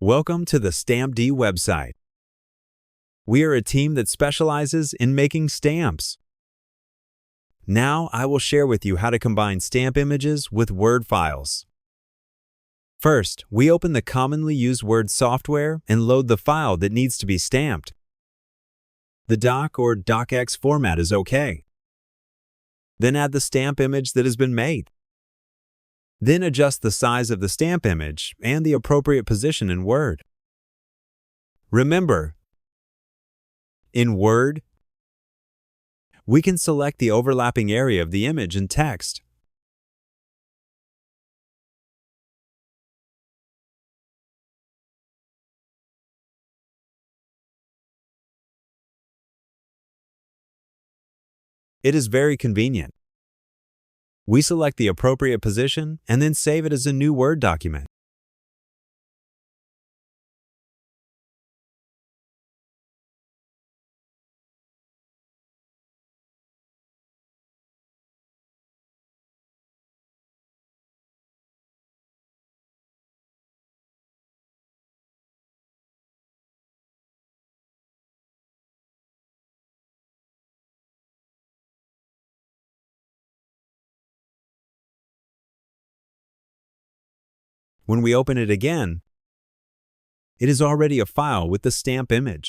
Welcome to the Stampdy website. We are a team that specializes in making stamps. Now I will share with you how to combine stamp images with Word files. First, we open the commonly used Word software and load the file that needs to be stamped. The doc or docx format is okay. Then add the stamp image that has been made. Then adjust the size of the stamp image and the appropriate position in Word. Remember, in Word, we can select the overlapping area of the image and text. It is very convenient. We select the appropriate position and then save it as a new Word document. When we open it again, it is already a file with the stamp image.